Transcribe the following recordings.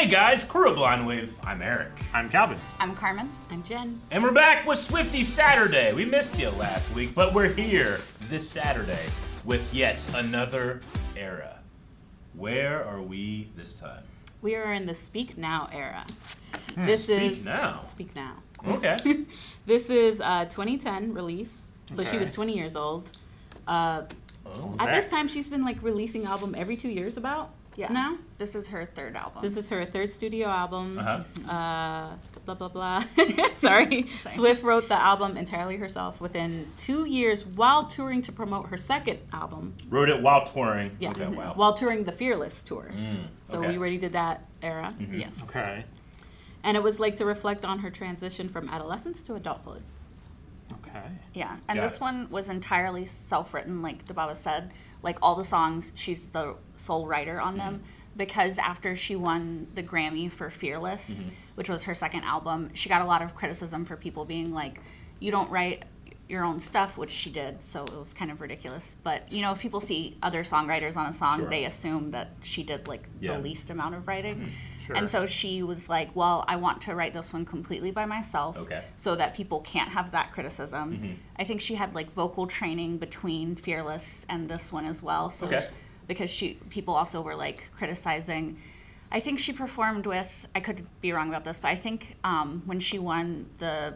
Hey guys, Crew of Blind Wave. I'm Eric. I'm Calvin. I'm Carmen. I'm Jen. And we're back with Swiftie Saturday. We missed you last week, but we're here this Saturday with yet another era. Where are we this time? We are in the Speak Now era. Speak Now? Speak Now. Okay. This is a 2010 release, so she was 20 years old. At this time, she's been like releasing album every 2 years about. Yeah. Now? This is her third album. This is her third studio album. Uh-huh. Blah, blah, blah. Sorry. Swift wrote the album entirely herself within 2 years while touring to promote her second album. Wrote it while touring. Yeah. Okay, wow. While touring the Fearless tour. So okay. we already did that era. Mhm. Yes. Okay. And it was like to reflect on her transition from adolescence to adulthood. Okay. Yeah, and Got this it. one was entirely self-written, like Dababa said. Like all the songs, she's the sole writer on them. Because after she won the Grammy for Fearless, which was her second album, she got a lot of criticism for people being like, you don't write your own stuff, which she did, so it was kind of ridiculous. But, you know, if people see other songwriters on a song, Sure. they assume that she did, like, Yeah. the least amount of writing. Sure. And so she was like, well, I want to write this one completely by myself Okay. so that people can't have that criticism. I think she had, like, vocal training between Fearless and this one as well. So Okay. because people also were, like, criticizing. I think she performed with, I could be wrong about this, but I think when she won the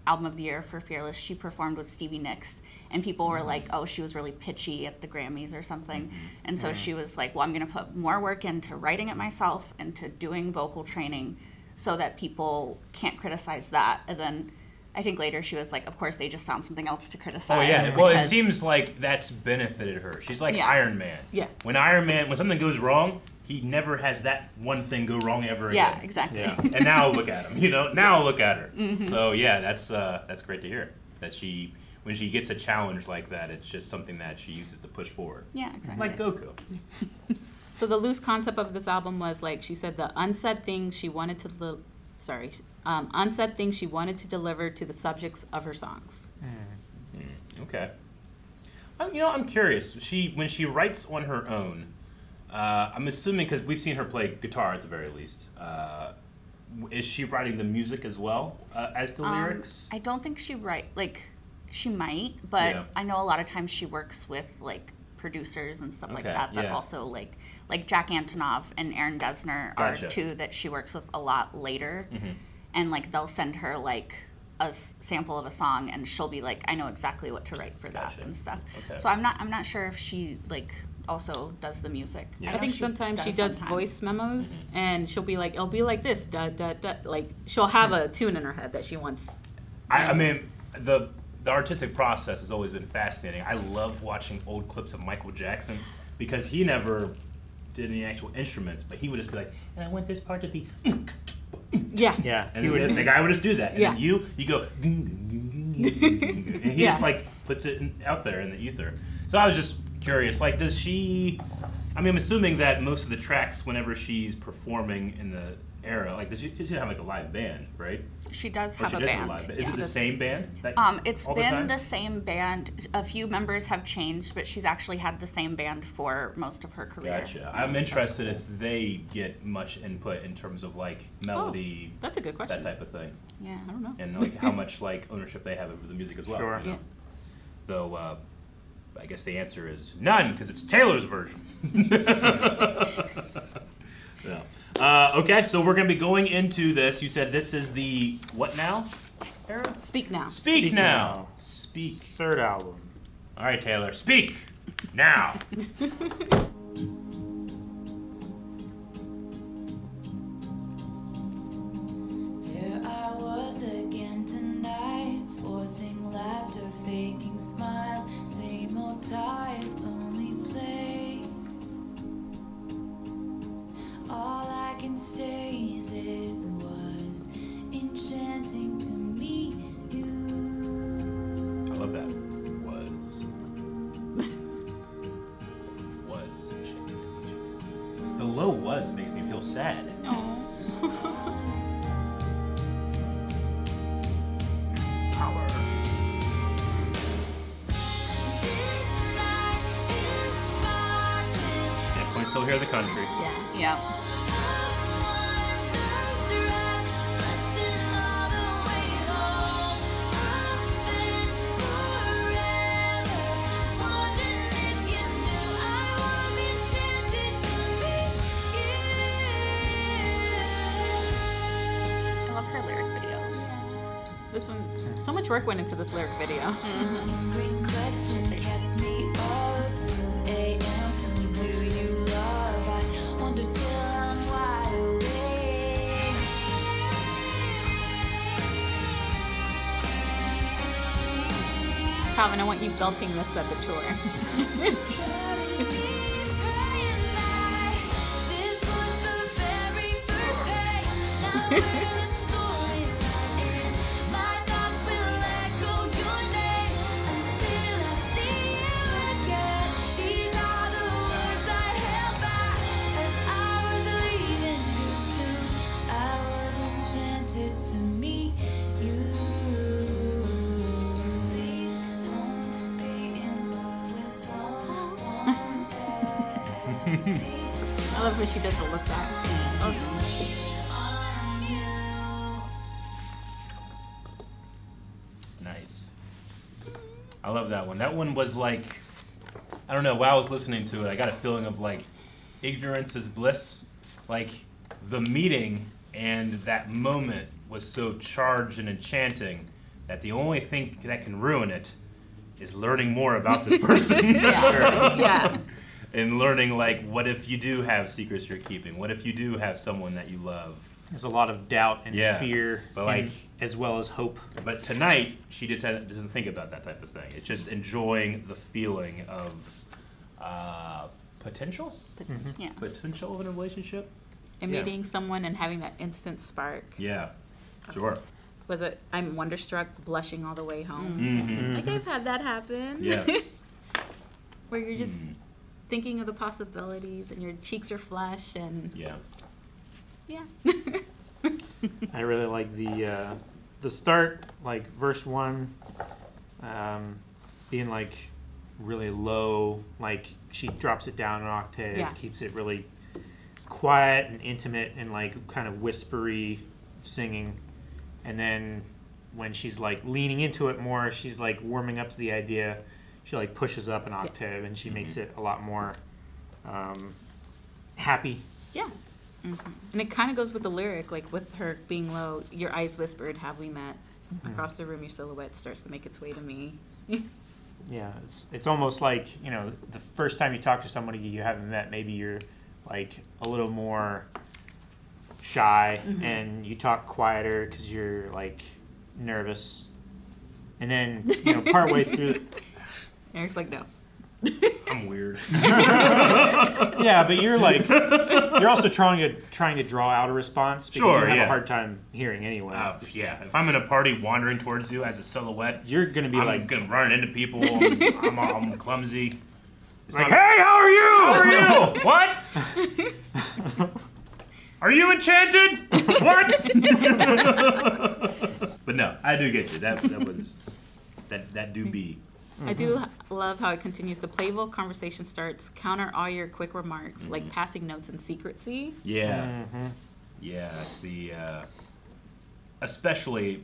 Album of the Year for Fearless, she performed with Stevie Nicks, and people were like, oh, she was really pitchy at the Grammys or something. And so she was like, well, I'm going to put more work into writing it myself and to doing vocal training so that people can't criticize that. And then I think later she was like, of course, they just found something else to criticize. Oh yeah, well it because- seems like that's benefited her. She's like Yeah. Iron Man. Yeah. When something goes wrong, he never has that one thing go wrong ever again. Yeah, exactly. Yeah. And now look at him, now look at her. So yeah, that's great to hear. That when she gets a challenge like that, it's just something that she uses to push forward. Yeah, exactly. Like Goku. So the loose concept of this album was like she said the unsaid things she wanted to unsaid things she wanted to deliver to the subjects of her songs. Okay. I'm curious. When she writes on her own, I'm assuming because we've seen her play guitar at the very least. Is she writing the music as well as the lyrics? I don't think she might, but Yeah. I know a lot of times she works with like producers and stuff like Okay, that yeah. also like Jack Antonoff and Aaron Dessner Gotcha. are two that she works with a lot later. And like they'll send her like a sample of a song and she'll be like, I know exactly what to write for Gotcha. that and stuff. Okay. So I'm not sure if she like also does the music. Yeah. I know think sometimes she does sometimes. voice memos, and she'll be like, it'll be like this, da da da. Like she'll have a tune in her head that she wants. I mean, the artistic process has always been fascinating. I love watching old clips of Michael Jackson because he never did any actual instruments, but he would just be like, and I want this part to be. Yeah. Yeah. And the guy would just do that. And Yeah. then you go, and he Yeah. just like puts it out there in the ether. So I was just curious, like, does she, I'm assuming that most of the tracks, whenever she's performing in the era, like, does she have like a live band, right? She does Or have she a does band. live band. Is Yeah. it the same band? It's all the been time? the same band. A few members have changed, but she's actually had the same band for most of her career. Gotcha. I'm interested if they get much input in terms of like melody, That's a good question. that type of thing, Yeah. I don't know. and like how much like ownership they have over the music as well. Sure. you know? Yeah. Though, I guess the answer is none because it's Taylor's version. Yeah. Okay, so we're gonna be going into this. You said this is the what now era? Speak Now. Speak now. Now. Speak. Third album. All right, Taylor. Speak now. There I was again tonight, forcing laughter, faking smiles, same old tired, lonely place. All I can say is it was enchanting to meet you. I love that. Was. The low was makes me feel sad. Power. Definitely still hear the country. Yeah. This one, so much work went into this lyric video. Lingering question kept me up till 2 a.m. Who do you love? I wonder till I'm wide awake. Calvin, I want you belting this at the tour. Burying me, praying that this was the very first page. Now we're the storyline, and my thoughts will echo your name until I see you again. These are the words I held back as I was leaving too soon. I was enchanted to meet you. Please don't be in love with someone I love when she does the look back. Oh. Nice. I love that one. That one was like, I don't know, while I was listening to it, I got a feeling of like, ignorance is bliss. Like, the meeting and that moment was so charged and enchanting that the only thing that can ruin it is learning more about this person. Yeah. And learning, like, what if you do have secrets you're keeping? What if you do have someone that you love? There's a lot of doubt and Yeah, fear, but like- as well as hope. But tonight, she just doesn't think about that type of thing. It's just enjoying the feeling of potential? Yeah. Potential of a relationship? And Yeah. meeting someone and having that instant spark. Yeah, sure. Was it, I'm wonderstruck, blushing all the way home. Mm-hmm. Like, I've had that happen. Yeah. Where you're just thinking of the possibilities and your cheeks are flushed and Yeah. yeah. I really like the start, like verse 1, being like really low, like she drops it down an octave, Yeah. keeps it really quiet and intimate and like kind of whispery singing. And then when she's like leaning into it more, she's like warming up to the idea. She like pushes up an octave and she makes it a lot more happy. Yeah. And it kind of goes with the lyric, like with her being low, your eyes whispered, have we met? Across the room, your silhouette starts to make its way to me. Yeah, it's almost like, you know, the first time you talk to somebody you haven't met, maybe you're like a little more shy and you talk quieter because you're like nervous. And then, you know, partway through, Eric's like, no. I'm weird. yeah, but you're like, you're also trying to draw out a response because Sure, you have yeah. a hard time hearing anyway. Yeah, if I'm in a party wandering towards you as a silhouette, You're gonna be I'm like, gonna run into people. I'm clumsy. It's like, not- hey, how are you? How are you? What? Are you enchanted? What? But no, I do get you. That do be. I do love how it continues. The playful conversation starts, counter all your quick remarks, like passing notes in secrecy. Yeah. Yeah, it's the especially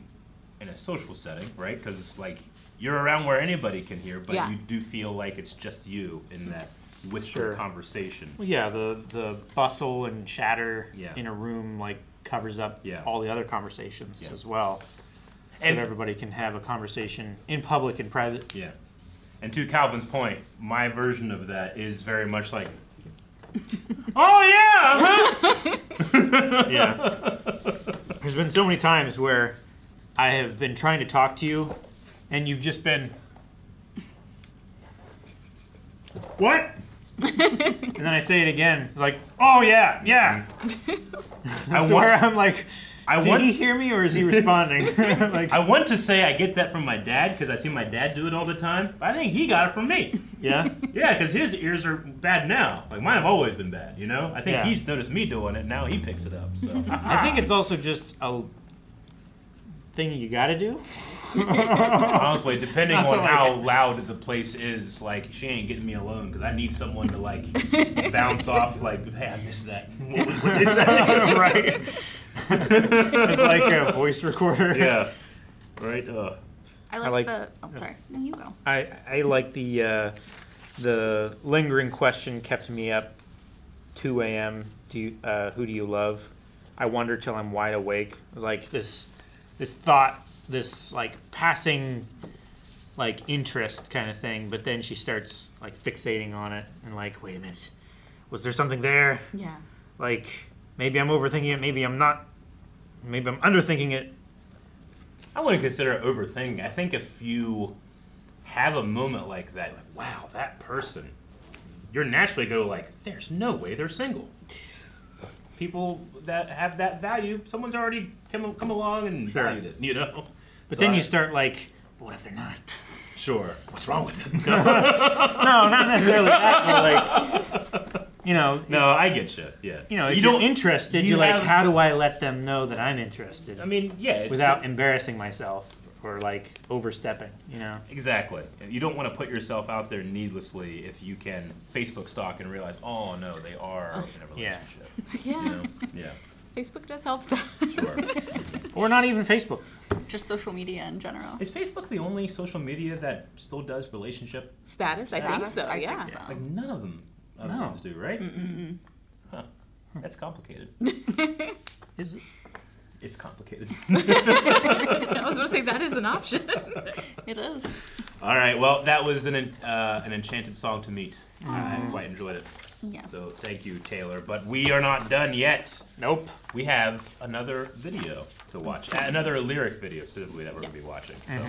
in a social setting, right? Because it's like you're around where anybody can hear, but Yeah. you do feel like it's just you in that whispered Sure. conversation. Well, yeah, the bustle and chatter Yeah. in a room like covers up Yeah. all the other conversations Yeah. as well. So And- that everybody can have a conversation in public and private. Yeah. And to Calvin's point, my version of that is very much like, oh yeah, huh? Yeah. There's been so many times where I have been trying to talk to you and you've just been, what? And then I say it again, like, oh yeah, yeah. I So where want, I'm like, did want- he hear me or is he responding? Like, I want to say I get that from my dad because I see my dad do it all the time, but I think he got it from me. yeah. Yeah, because his ears are bad now. Like mine have always been bad, you know? I think Yeah. he's noticed me doing it, now he picks it up. So I think it's also just a thing you gotta do. honestly, depending Not on so, like- how loud the place is, like she ain't getting me alone because I need someone to like bounce off. Like, hey, I missed that. What they say? Right. It's like a voice recorder. Yeah. Right. I like, like- the. Oh, sorry. No, you go. I like the lingering question kept me up. 2 a.m. Who do you love? I wonder till I'm wide awake. It was like this thought this like passing like interest kind of thing, but then she starts like fixating on it and like, wait a minute, was there something there? Yeah. Like maybe I'm overthinking it, maybe I'm not, maybe I'm underthinking it. I wouldn't consider it overthinking. I think if you have a moment like that, like, wow, that person, you're naturally go like, there's no way they're single. People that have that value, someone's already come along and Sure. valued it, you know? But So then you start like, what if they're not? Sure. What's wrong with them? No, not necessarily that, but like, you know, No, I get you. Yeah. you know, if you you're don't interested, you you're like, have- how do I let them know that I'm interested? I mean, yeah. It's without embarrassing myself or like overstepping, you know? Exactly. You don't want to put yourself out there needlessly if you can Facebook stalk and realize, oh no, they are in a Yeah. relationship. Yeah. You know? Yeah. Facebook does help that. Sure. Or not even Facebook. Just social media in general. Is Facebook the only social media that still does relationship? Status, I think Status? so. I think Yeah. so. Like none of them other No. ones do, right? Huh. That's complicated. Is it? It's complicated. I was going to say that is an option. It is. All right. Well, that was an enchanted song to meet. I quite enjoyed it. Yes. So thank you, Taylor. But we are not done yet. Nope. We have another video to watch. Another lyric video specifically that we're going to be watching. So,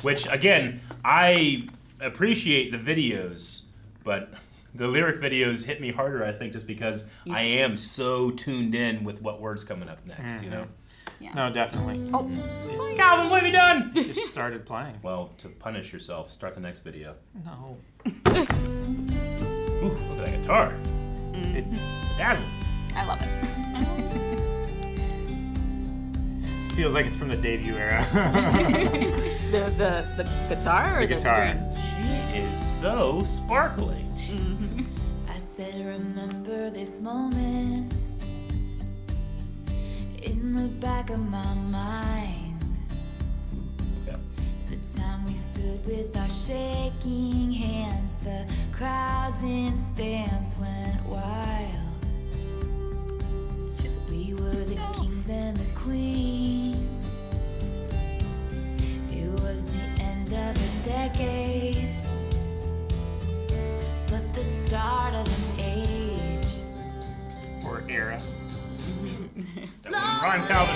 which again, I appreciate the videos, but the lyric videos hit me harder, I think, just because I am so tuned in with what word's coming up next. You know. Yeah. No, definitely. Oh, Calvin, what have you done? Just started playing. Well, to punish yourself, start the next video. No. Ooh, look at that guitar. It's Dazzle. I love it. feels like it's from the debut era. The guitar or The the, guitar. string? She is so sparkly. I said, remember this moment in the back of my mind. Okay. The time we stood with our shaking hands, the crowds in stands went wild. We were the kings and the queens. It was the end of a decade, but the start of an age. Or era. That wouldn't rhyme, Calvin.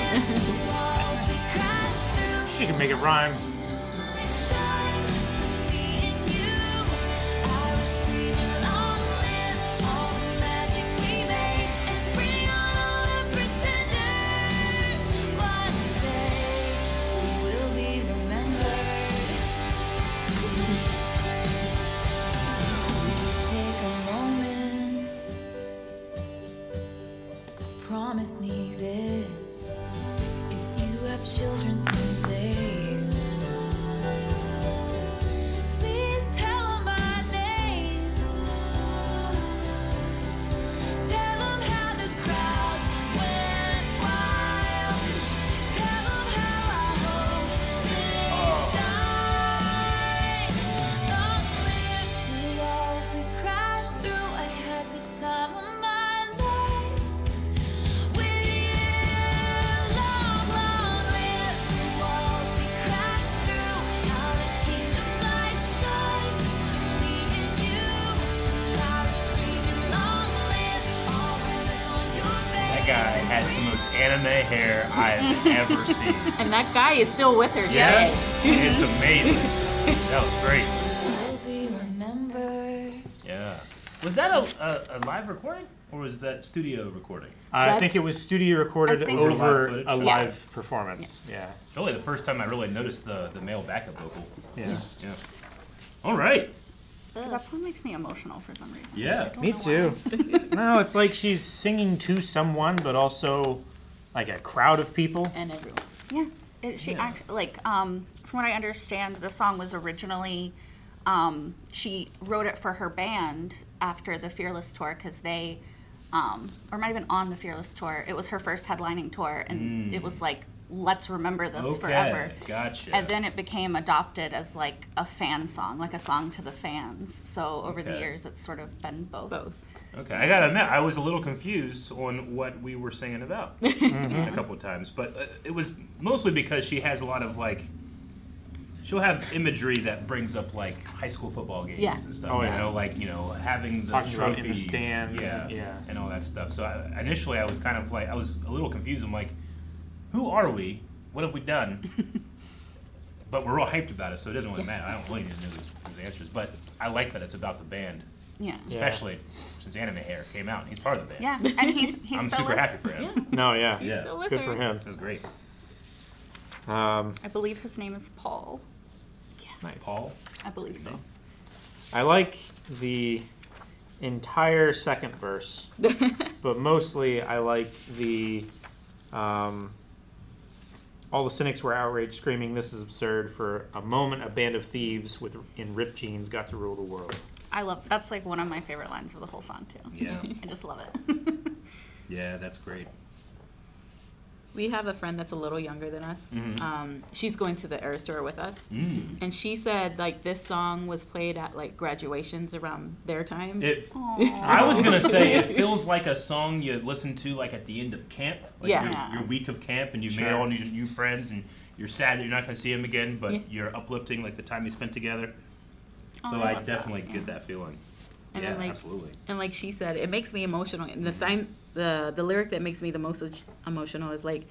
Walls we crashed through. She can make it rhyme. Shine just for me and you. I was screaming, long live all the magic we made, and bring on all the pretenders. One day we will be remembered. We'll take a moment. Promise me this. If you have children someday, please tell them my name. Tell them how the crowds went wild. Tell them how I hope they shine. Long live the walls we crashed through. I had the time of my life with you. Long, long live the walls we crashed through. How the kingdom lights shine just for me and you. Loud screaming, long live all the men on your face. That guy has the most anime hair I've ever seen. And that guy is still with her Yeah, today. it's amazing. That was great. Will be remembered. Yeah. Was that a live recording or was that studio recording? I That's- think it was studio recorded I think- over Live footage? a Yeah. live performance. Yeah. Really, the first time I really noticed the male backup vocal. Yeah. Yeah. All right. That's what makes me emotional for some reason. Yeah. I don't Me know too. why. No, it's like she's singing to someone, but also like a crowd of people. And everyone. Yeah, she Yeah. actually like from what I understand, the song was originally she wrote it for her band after the Fearless tour because they or might have been on the Fearless tour. It was her first headlining tour, and it was like, let's remember this Okay. forever. Gotcha. And then it became adopted as like a fan song, like a song to the fans. So over the Okay. years, it's sort of been both. Both. Okay, I gotta admit, I was a little confused on what we were singing about a couple of times, but it was mostly because she has a lot of like, she'll have imagery that brings up like high school football games Yeah. and stuff. Oh, you yeah. know, like having the Talking trophy, about in the stands, yeah, and all that stuff. So initially, I was kind of like, I was a little confused. I'm like, who are we? What have we done? But we're all hyped about it, so it doesn't really matter. I don't really need to know these answers, but I like that it's about the band. Yeah. Especially since Anime Hair came out and he's part of the band. Yeah, and he's I'm still super with, happy for him. No, yeah. He's Yeah. still with Good her. for him. That's great. Um, I believe his name is Paul. nice. Paul? I believe so. I like the entire second verse, but mostly I like the all the cynics were outraged, screaming, "This is absurd!" For a moment, a band of thieves in ripped jeans got to rule the world. I love that's like one of my favorite lines of the whole song too. Yeah. I just love it. Yeah, that's great. We have a friend that's a little younger than us. She's going to the Era Store with us. And she said, like, this song was played at, like, graduations around their time. I was going to say, it feels like a song you listen to, like, at the end of camp. Like Yeah. your week of camp, and you Sure. made all these new friends, and you're sad that you're not going to see them again, but Yeah. you're uplifting, like, the time you spent together. Oh, So I I love definitely that, get yeah. that feeling. And yeah, then, like, absolutely. And like she said, it makes me emotional. And the lyric that makes me the most emotional is like,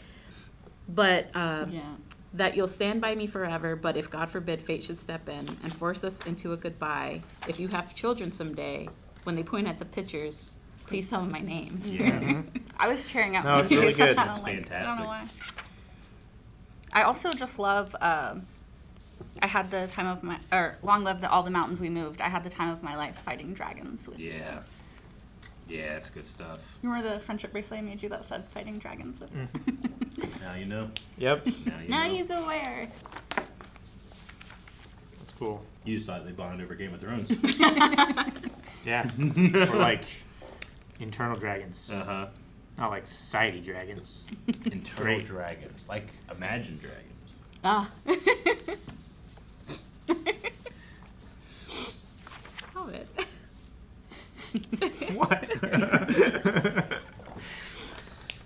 but that you'll stand by me forever. But if God forbid fate should step in and force us into a goodbye, if you have children someday, when they point at the pictures, please tell them my name. Yeah. I was tearing up No, when it's she really said good. that. That's I'm like, I don't fantastic. know why. I also just love. I had the time of my long live all the mountains we moved. I had the time of my life fighting dragons. With Yeah. Yeah, that's good stuff. Remember the friendship bracelet I made you that said fighting dragons? Now you know. Yep, Now know. he's aware. that's cool. You just thought they bonded over Game of Thrones. Yeah, or like internal dragons, Uh-huh. not like society dragons. Internal Great. dragons. Like Imagine Dragons. Ah. Love it. What?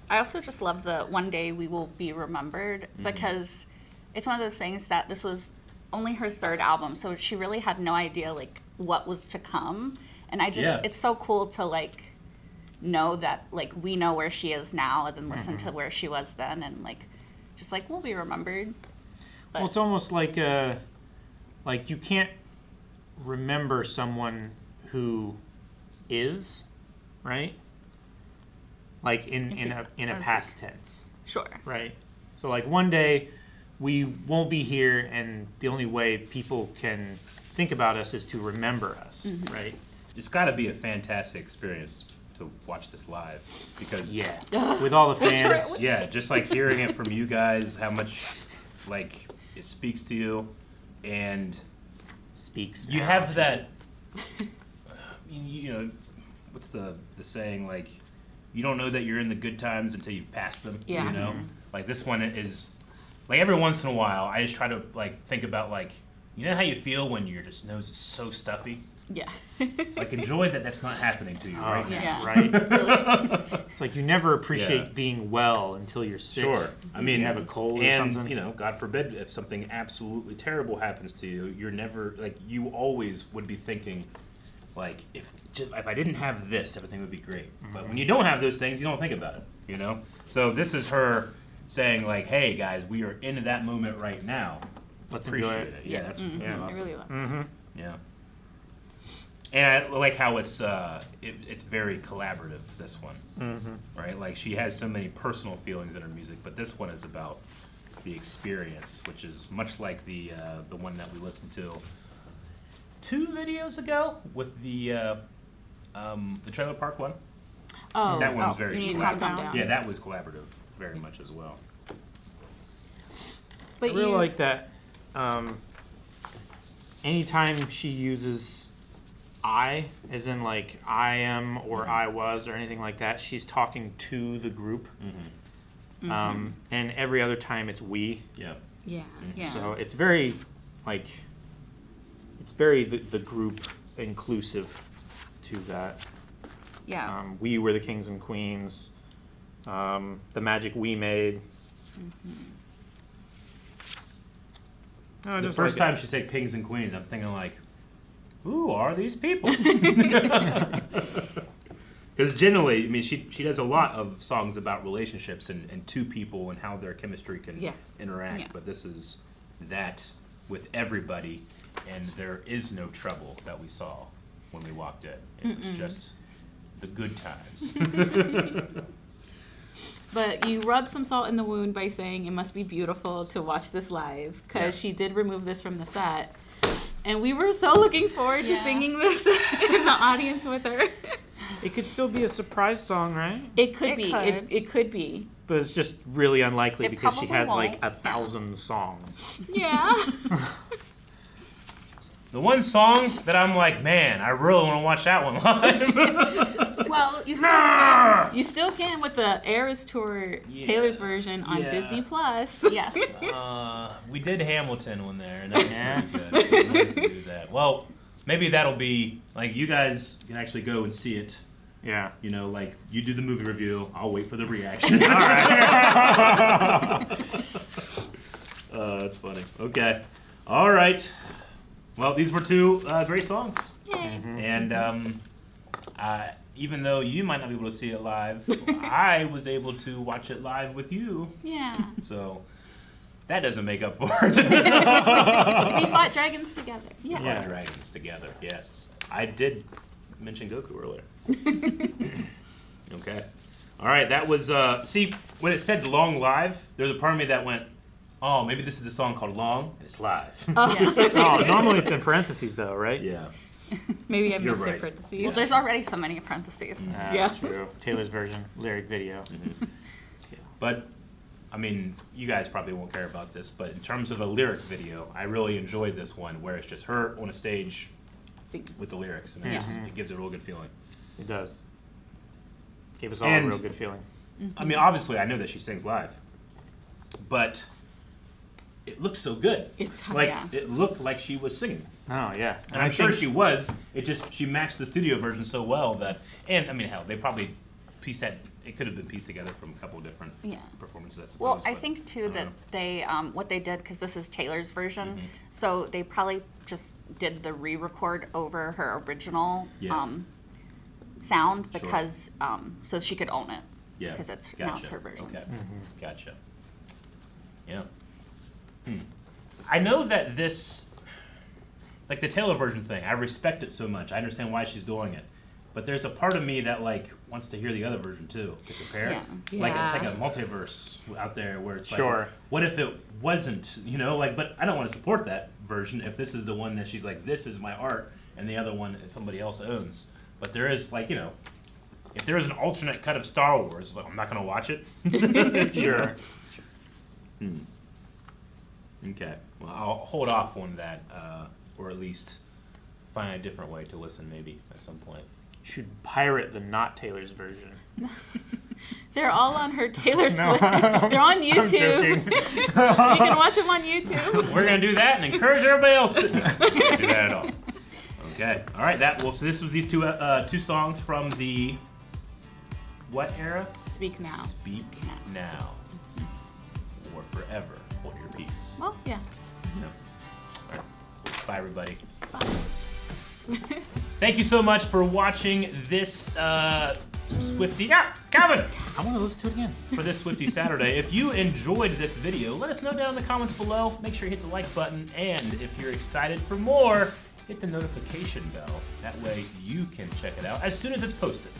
I also just love the one day we will be remembered because it's one of those things that this was only her third album, so she really had no idea like what was to come. And I just it's so cool to like know that like we know where she is now and then listen to where she was then and like just like we'll be remembered. But Well, it's almost like you can't remember someone who is, right? Like in a I was past tense, sure. right? So like one day we won't be here, and the only way people can think about us is to remember us, right? It's got to be a fantastic experience to watch this live because Yeah, with all the fans. yeah, just like hearing it from you guys, how much like it speaks to you, and Speaks. you now. have that. You know, what's the saying? Like, you don't know that you're in the good times until you've passed them. Yeah. You know, like this one is like every once in a while, I just try to like think about like, you know how you feel when your just nose is so stuffy. Yeah. Like enjoy that that's not happening to you right now. Yeah. Right? It's like you never appreciate Yeah. being well until you're sick. Sure. I mean, You have a cold or and, something. you know, God forbid if something absolutely terrible happens to you, you're never like you always would be thinking, like if I didn't have this, everything would be great. But when you don't have those things, you don't think about it. You know. So this is her saying like, "Hey guys, we are in that moment right now. Let's enjoy Appreciate it. it." Yeah, that's Yeah. I awesome. really love it. Mm-hmm. Yeah. And I like how it's it's very collaborative, this one. Right? Like she has so many personal feelings in her music, but this one is about the experience, which is much like the one that we listened to 2 videos ago with the trailer park one. Oh, That one was very you need to collaborative. calm down. Yeah, that was collaborative very much as well. But I really you, like that. Anytime she uses I, as in like I am or I was or anything like that, she's talking to the group. And every other time it's we. Yeah. yeah. Yeah. So it's very, like, it's very the group inclusive to that. Yeah. We Were the Kings and Queens. The Magic We Made. The first time she said kings and queens, I'm thinking like, who are these people? Because generally, I mean, she does a lot of songs about relationships and two people and how their chemistry can interact. Yeah. But this is that with everybody, and there is no trouble that we saw when we walked in. It was just the good times. But you rub some salt in the wound by saying it must be beautiful to watch this live, because she did remove this from the set. And we were so looking forward to singing this in the audience with her. It could still be a surprise song, right? It could It be. could. It could be. But it's just really unlikely It because she probably has like won't. 1,000 songs. Yeah. The one song that I'm like, man, I really want to watch that one live. Well, you still can with the Eras Tour, Taylor's version on Disney Plus. Yes. We did Hamilton one there, and that was pretty good. I'd like to do that. Well, maybe that'll be like you guys can actually go and see it. Yeah. You know, like you do the movie review. I'll wait for the reaction. All right. That's funny. Okay. All right. Well, these were two great songs. Yay. And even though you might not be able to see it live, I was able to watch it live with you. Yeah. So that doesn't make up for it. We fought dragons together. Yeah. Yeah. Dragons together, yes. I did mention Goku earlier. Okay. All right, that was, see, when it said Long Live, there's a part of me that went, oh, maybe this is a song called Long, and it's live. Oh, normally it's in parentheses though, right? Yeah. Maybe I You're missed right. the parentheses. Well, there's already so many parentheses. That's true. Taylor's version, lyric video. But, I mean, you guys probably won't care about this, but in terms of a lyric video, I really enjoyed this one, where it's just her on a stage with the lyrics, and it gives it a real good feeling. It does. Gave us all And- a real good feeling. I mean, obviously, I know that she sings live, but it looked so good. It does. Like, Yes. it looked like she was singing. Oh, yeah. And I'm sure she was. She matched the studio version so well that, and I mean, hell, they probably pieced that, it could have been pieced together from a couple of different performances, I suppose. Well, I but think too that know. they what they did, because this is Taylor's version, Mm-hmm. so they probably just did the re-record over her original sound because so she could own it. Yeah. Because it's now it's her version. Okay. Gotcha. Yeah. I know that this, like the Taylor version thing, I respect it so much. I understand why she's doing it. But there's a part of me that like wants to hear the other version too, to compare. Yeah. Like it's like Yeah. a multiverse out there where it's Sure. like, what if it wasn't, you know, like, but I don't want to support that version if this is the one that she's like, this is my art, and the other one somebody else owns. But there is like, you know, if there is an alternate cut of Star Wars, like, I'm not going to watch it. Sure. Okay. Well, I'll hold off on that, or at least find a different way to listen maybe at some point. Should pirate the not Taylor's version. They're all on her Taylor Swift. They're on YouTube. You can watch them on YouTube. We're going to do that and encourage everybody else to do that at all. Okay. All right. So this was these two songs from the what era? Speak now. Speak Now. Or Forever Hold Your Peace. Well, yeah. Yeah. All right. Bye, everybody. Thank you so much for watching this Swiftie. Calvin! I want to listen to it again. For this Swiftie Saturday. If you enjoyed this video, let us know down in the comments below. Make sure you hit the like button. And if you're excited for more, hit the notification bell. That way you can check it out as soon as it's posted.